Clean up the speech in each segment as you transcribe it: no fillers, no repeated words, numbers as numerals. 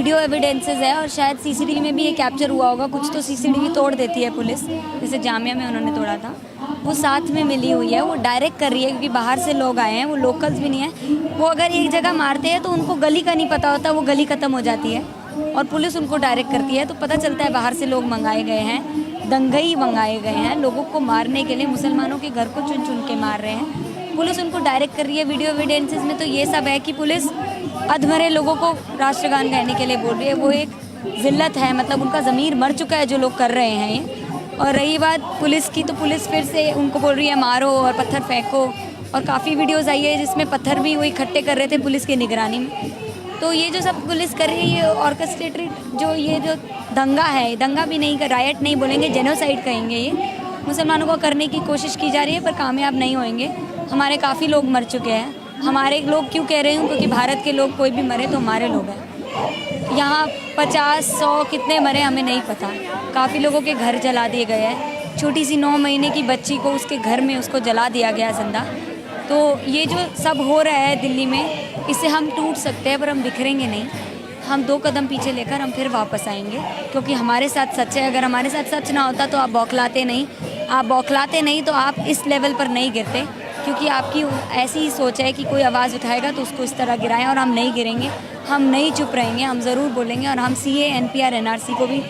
Video evidences है और शायद सीसीटीवी में भी ये कैप्चर हुआ होगा। कुछ तो सीसीटीवी तोड़ देती है पुलिस, जैसे जामिया में उन्होंने तोड़ा था, वो साथ में मिली हुई है, वो डायरेक्ट कर रही है क्योंकि बाहर से लोग आए हैं, वो लोकल्स भी नहीं है। वो अगर एक जगह मारते हैं तो उनको गली का नहीं पता होता, वो गली ख़त्म हो जाती है और पुलिस उनको डायरेक्ट करती है। तो पता चलता है बाहर से लोग मंगाए गए हैं, दंगई मंगाए गए हैं लोगों को मारने के लिए, मुसलमानों के घर को चुन चुन के मार रहे हैं। पुलिस उनको डायरेक्ट कर रही है। वीडियो एविडेंसेस में तो ये सब है कि पुलिस अधमरे लोगों को राष्ट्रगान गाने के लिए बोल रही है। वो एक ज़िल्लत है, मतलब उनका ज़मीर मर चुका है जो लोग कर रहे हैं ये। और रही बात पुलिस की, तो पुलिस फिर से उनको बोल रही है मारो और पत्थर फेंको, और काफ़ी वीडियोज़ आई है जिसमें पत्थर भी वो इकट्ठे कर रहे थे पुलिस की निगरानी में। तो ये जो सब पुलिस कर रही है ये ऑर्केस्ट्रेटेड, जो ये जो दंगा है, दंगा भी नहीं कर, रायट नहीं बोलेंगे, जेनोसाइड कहेंगे, ये मुसलमानों को करने की कोशिश की जा रही है पर कामयाब नहीं होंगे। हमारे काफ़ी लोग मर चुके हैं। हमारे लोग क्यों कह रहे हैं, क्योंकि भारत के लोग कोई भी मरे तो हमारे लोग हैं। यहाँ 50-100 कितने मरे हमें नहीं पता। काफ़ी लोगों के घर जला दिए गए हैं। छोटी सी 9 महीने की बच्ची को उसके घर में उसको जला दिया गया जिंदा। तो ये जो सब हो रहा है दिल्ली में, इससे हम टूट सकते हैं पर हम बिखरेंगे नहीं। हम 2 कदम पीछे लेकर हम फिर वापस आएंगे, क्योंकि हमारे साथ सच है। अगर हमारे साथ सच ना होता तो आप बौखलाते नहीं, आप बौखलाते नहीं तो आप इस लेवल पर नहीं गिरते, क्योंकि आपकी ऐसी ही सोच है कि कोई आवाज़ उठाएगा तो उसको इस तरह गिराएं। और हम नहीं गिरेंगे, हम नहीं चुप रहेंगे, हम ज़रूर बोलेंगे। और हम CA, NPR, NRC को भी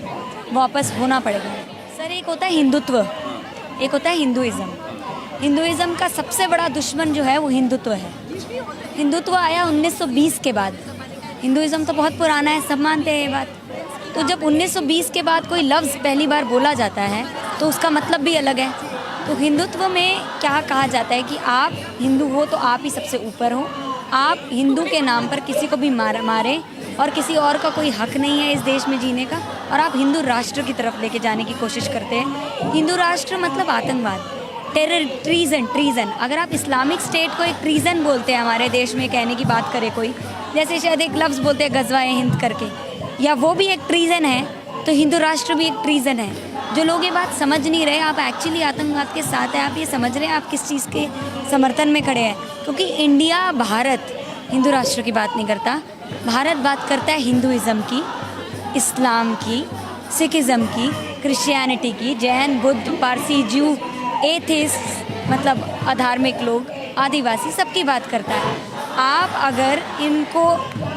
वापस होना पड़ेगा। सर, एक होता है हिंदुत्व, एक होता है हिंदुइज़्म। हिंदुइज़्म का सबसे बड़ा दुश्मन जो है वो हिंदुत्व है। हिंदुत्व आया 1920 के बाद। हिंदुइज़्म तो बहुत पुराना है, सब मानते हैं ये बात। तो जब 1920 के बाद कोई लफ्ज़ पहली बार बोला जाता है तो उसका मतलब भी अलग है। तो हिंदुत्व में क्या कहा जाता है कि आप हिंदू हो तो आप ही सबसे ऊपर हो। आप हिंदू के नाम पर किसी को भी मारे और किसी और का कोई हक नहीं है इस देश में जीने का, और आप हिंदू राष्ट्र की तरफ लेके जाने की कोशिश करते हैं। हिंदू राष्ट्र मतलब आतंकवाद, टेरर, ट्रीज़न। अगर आप इस्लामिक स्टेट को एक ट्रीज़न बोलते हैं हमारे देश में कहने की बात करें कोई, जैसे शायद एक लफ्ज़ बोलते हैं गज़वा-ए हिंद करके, या वो भी एक ट्रीज़न है, तो हिंदू राष्ट्र भी एक ट्रीज़न है। जो लोग ये बात समझ नहीं रहे, आप एक्चुअली आतंकवाद के साथ हैं, आप ये समझ रहे हैं आप किस चीज़ के समर्थन में खड़े हैं। क्योंकि इंडिया, भारत हिंदू राष्ट्र की बात नहीं करता। भारत बात करता है हिंदुइज़्म की, इस्लाम की, सिखिज़्म की, क्रिश्चियनिटी की, जैन, बुद्ध, पारसी, ज्यू, एथिस्ट मतलब अधार्मिक लोग, आदिवासी, सबकी बात करता है। आप अगर इनको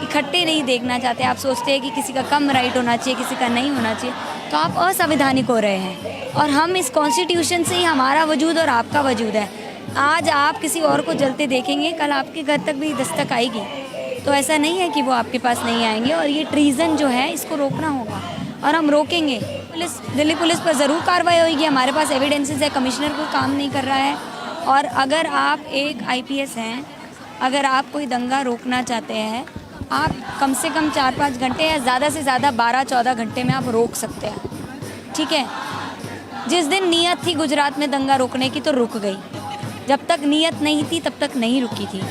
इकट्ठे नहीं देखना चाहते, आप सोचते हैं कि किसी का कम राइट होना चाहिए, किसी का नहीं होना चाहिए, तो आप असंवैधानिक हो रहे हैं। और हम इस कॉन्स्टिट्यूशन से ही हमारा वजूद और आपका वजूद है। आज आप किसी और को जलते देखेंगे, कल आपके घर तक भी दस्तक आएगी। तो ऐसा नहीं है कि वो आपके पास नहीं आएंगे। और ये ट्रीज़न जो है इसको रोकना होगा और हम रोकेंगे। दिल्ली पुलिस पर ज़रूर कार्रवाई होगी। हमारे पास एविडेंसेस है, कमिश्नर को काम नहीं कर रहा है। और अगर आप एक IPS हैं, अगर आप कोई दंगा रोकना चाहते हैं, आप कम से कम 4-5 घंटे या ज़्यादा से ज़्यादा 12-14 घंटे में आप रोक सकते हैं, ठीक है। जिस दिन नीयत थी गुजरात में दंगा रोकने की तो रुक गई, जब तक नीयत नहीं थी तब तक नहीं रुकी थी।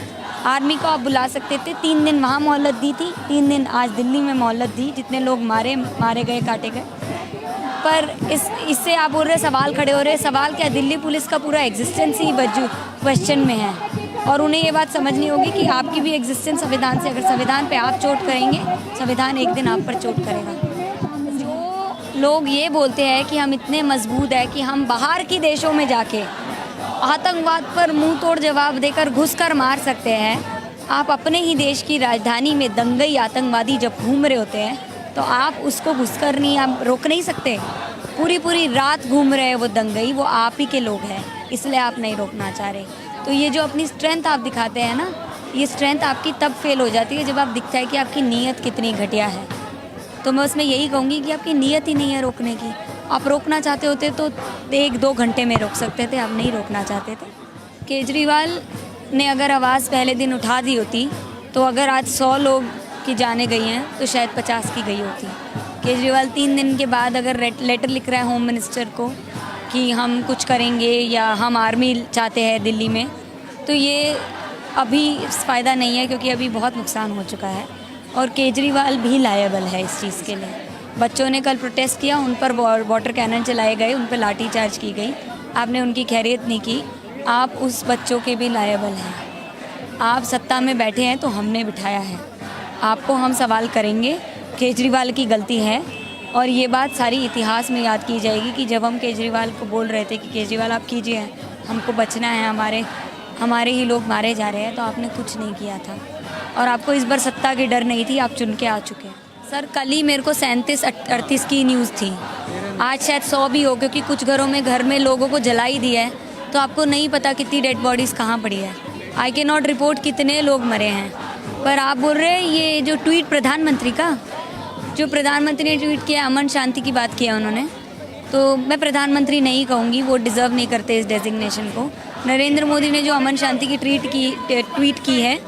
आर्मी को आप बुला सकते थे, 3 दिन वहाँ मोहलत दी थी, 3 दिन आज दिल्ली में मोहलत दी। जितने लोग मारे गए, काटे गए, पर इससे आप बोल रहे सवाल खड़े हो रहे। सवाल क्या, दिल्ली पुलिस का पूरा एग्जिस्टेंस ही क्वेश्चन में है। और उन्हें ये बात समझनी होगी कि आपकी भी एग्जिस्टेंस संविधान से, अगर संविधान पे आप चोट करेंगे, संविधान एक दिन आप पर चोट करेगा। जो लोग ये बोलते हैं कि हम इतने मजबूत हैं कि हम बाहर की देशों में जाके आतंकवाद पर मुंह तोड़ जवाब देकर घुसकर मार सकते हैं, आप अपने ही देश की राजधानी में दंगई आतंकवादी जब घूम रहे होते हैं तो आप उसको घुसकर नहीं, आप रोक नहीं सकते। पूरी रात घूम रहे हैं वो दंगई, वो आप ही के लोग हैं, इसलिए आप नहीं रोकना चाह रहे। तो ये जो अपनी स्ट्रेंथ आप दिखाते हैं ना, ये स्ट्रेंथ आपकी तब फेल हो जाती है जब आप दिखता है कि आपकी नीयत कितनी घटिया है। तो मैं उसमें यही कहूँगी कि आपकी नीयत ही नहीं है रोकने की। आप रोकना चाहते होते तो 1-2 घंटे में रोक सकते थे, आप नहीं रोकना चाहते थे। केजरीवाल ने अगर आवाज़ पहले दिन उठा दी होती तो अगर आज 100 लोग की जाने गई हैं तो शायद 50 की गई होती। केजरीवाल 3 दिन के बाद अगर लेटर लिख रहा है होम मिनिस्टर को कि हम कुछ करेंगे या हम आर्मी चाहते हैं दिल्ली में, तो ये अभी फ़ायदा नहीं है, क्योंकि अभी बहुत नुकसान हो चुका है और केजरीवाल भी लायबल है इस चीज़ के लिए। बच्चों ने कल प्रोटेस्ट किया, उन पर वाटर कैनन चलाए गए, उन पर लाठी चार्ज की गई, आपने उनकी खैरियत नहीं की। आप उस बच्चों के भी लायबल हैं। आप सत्ता में बैठे हैं तो हमने बिठाया है, आपको हम सवाल करेंगे केजरीवाल की गलती है और ये बात सारी इतिहास में याद की जाएगी कि जब हम केजरीवाल को बोल रहे थे कि केजरीवाल आप कीजिए, हमको बचना है, हमारे ही लोग मारे जा रहे हैं, तो आपने कुछ नहीं किया था और आपको इस बार सत्ता की डर नहीं थी, आप चुन के आ चुके हैं। सर कल ही मेरे को 37-38 की न्यूज़ थी, आज शायद 100 भी हो, क्योंकि कुछ घर में लोगों को जला ही दिया है, तो आपको नहीं पता कितनी डेड बॉडीज़ कहाँ पड़ी है। आई कैन नॉट रिपोर्ट कितने लोग मरे हैं, पर आप बोल रहे हैं ये जो ट्वीट प्रधानमंत्री का, जो प्रधानमंत्री ने ट्वीट किया, अमन शांति की बात किया उन्होंने, तो मैं प्रधानमंत्री नहीं कहूँगी, वो डिज़र्व नहीं करते इस डेजिग्नेशन को। नरेंद्र मोदी ने जो अमन शांति की ट्वीट की है,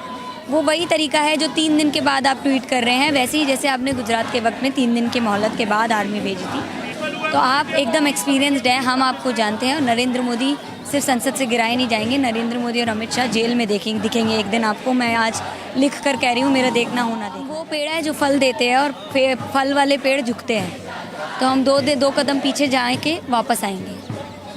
वो वही तरीका है जो 3 दिन के बाद आप ट्वीट कर रहे हैं, वैसे ही जैसे आपने गुजरात के वक्त में 3 दिन के मोहलत के बाद आर्मी भेजी थी। तो आप एकदम एक्सपीरियंसड हैं, हम आपको जानते हैं। और नरेंद्र मोदी सिर्फ संसद से गिराए नहीं जाएंगे, नरेंद्र मोदी और अमित शाह जेल में दिखेंगे एक दिन आपको। मैं आज लिख कर कह रही हूँ, मेरा देखना होना देख। वो पेड़ है जो फल देते हैं और फल वाले पेड़ झुकते हैं, तो हम दो कदम पीछे जा के वापस आएंगे।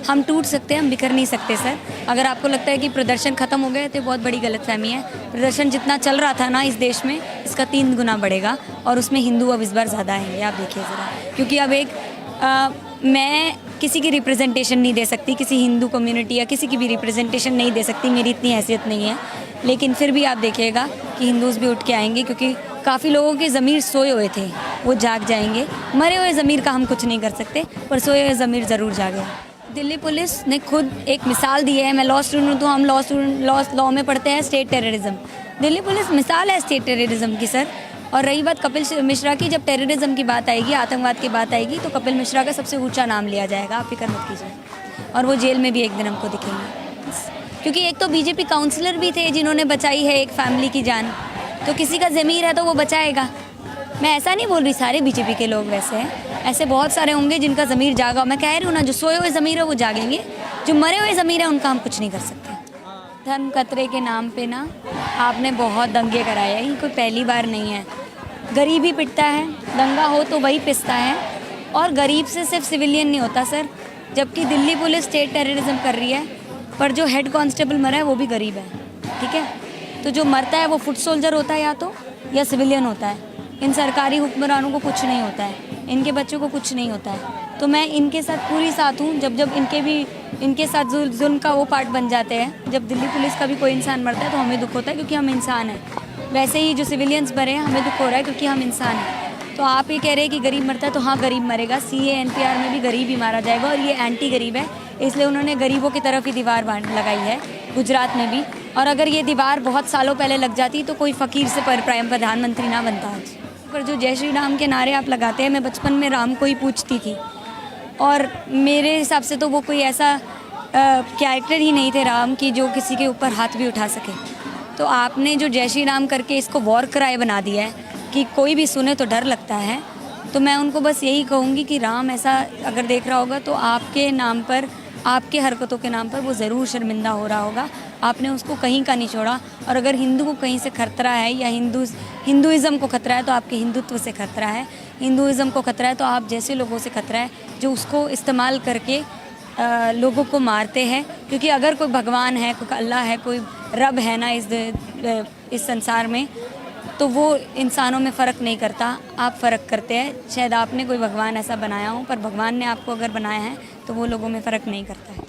हम टूट सकते हैं, हम बिखर नहीं सकते सर। अगर आपको लगता है कि प्रदर्शन खत्म हो गया तो बहुत बड़ी गलतफहमी है। प्रदर्शन जितना चल रहा था ना इस देश में, इसका 3 गुना बढ़ेगा और उसमें हिंदू अब इस बार ज़्यादा आएंगे, आप देखिए ज़रा। क्योंकि अब मैं किसी की रिप्रेजेंटेशन नहीं दे सकती, किसी हिंदू कम्युनिटी या किसी की भी रिप्रेजेंटेशन नहीं दे सकती, मेरी इतनी हैसियत नहीं है, लेकिन फिर भी आप देखिएगा कि हिंदूज़ भी उठ के आएंगे, क्योंकि काफ़ी लोगों के ज़मीर सोए हुए थे, वो जाग जाएंगे। मरे हुए ज़मीर का हम कुछ नहीं कर सकते, पर सोए हुए ज़मीर ज़रूर जागे। दिल्ली पुलिस ने खुद एक मिसाल दी है। मैं लॉ स्टूडेंट हूँ, तो हम लॉ में पढ़ते हैं स्टेट टेररिज्म। दिल्ली पुलिस मिसाल है स्टेट टेररिज्म की सर। और रही बात कपिल मिश्रा की, जब टेररिज्म की बात आएगी, आतंकवाद की बात आएगी, तो कपिल मिश्रा का सबसे ऊंचा नाम लिया जाएगा, आप फिक्र मत कीजिए। और वो जेल में भी एक दिन हमको दिखेंगे, क्योंकि एक तो बीजेपी काउंसलर भी थे जिन्होंने बचाई है एक फैमिली की जान, तो किसी का ज़मीर है तो वो बचाएगा। मैं ऐसा नहीं बोल रही सारे बीजेपी के लोग वैसे हैं, ऐसे बहुत सारे होंगे जिनका ज़मीर जागा। मैं कह रही हूँ ना, जो सोए हुए ज़मीर है वो जागेंगे, जो मरे हुए ज़मीर है उनका हम कुछ नहीं कर सकते। धर्म खतरे के नाम पे ना आपने बहुत दंगे कराए हैं, ये कोई पहली बार नहीं है। गरीब ही पिटता है, दंगा हो तो वही पिसता है, और गरीब से सिर्फ सिविलियन नहीं होता सर। जबकि दिल्ली पुलिस स्टेट टेररिज्म कर रही है, पर जो हेड कांस्टेबल मरा है वो भी गरीब है, ठीक है। तो जो मरता है वो फुट सोल्जर होता है या सिविलियन होता है। इन सरकारी हुक्मरानों को कुछ नहीं होता है, इनके बच्चों को कुछ नहीं होता है। तो मैं इनके साथ पूरी साथ हूँ। जब इनके साथ जुल्म का वो पार्ट बन जाते हैं, जब दिल्ली पुलिस का भी कोई इंसान मरता है तो हमें दुख होता है, क्योंकि हम इंसान हैं। वैसे ही जो सिविलियंस मरे हैं, हमें दुख हो रहा है क्योंकि हम इंसान हैं। तो आप ये कह रहे हैं कि गरीब मरता है, तो हाँ गरीब मरेगा। CA NPR में भी गरीब ही मारा जाएगा, और ये एंटी गरीब है, इसलिए उन्होंने गरीबों की तरफ ही दीवार लगाई है गुजरात में भी। और अगर ये दीवार बहुत सालों पहले लग जाती तो कोई फ़कीर से प्रधानमंत्री ना बनता आज। पर जो जय श्री राम के नारे आप लगाते हैं, मैं बचपन में राम को ही पूछती थी, और मेरे हिसाब से तो वो कोई ऐसा कैरेक्टर ही नहीं थे राम की जो किसी के ऊपर हाथ भी उठा सके। तो आपने जो जय श्री राम करके इसको वॉर क्राई बना दिया है कि कोई भी सुने तो डर लगता है, तो मैं उनको बस यही कहूँगी कि राम ऐसा अगर देख रहा होगा तो आपके नाम पर, आपके हरकतों के नाम पर वो ज़रूर शर्मिंदा हो रहा होगा। आपने उसको कहीं का नहीं छोड़ा, और अगर हिंदू को कहीं से खतरा है या हिंदुइज़्म को खतरा है तो आपके हिंदुत्व से खतरा है। हिंदुइज़्म को खतरा है तो आप जैसे लोगों से खतरा है जो उसको इस्तेमाल करके लोगों को मारते हैं। क्योंकि अगर कोई भगवान है, कोई अल्लाह है, कोई रब है ना इस संसार में, तो वो इंसानों में फ़र्क नहीं करता, आप फ़र्क करते हैं। शायद आपने कोई भगवान ऐसा बनाया हो, पर भगवान ने आपको अगर बनाया है तो वो लोगों में फ़र्क नहीं करता है।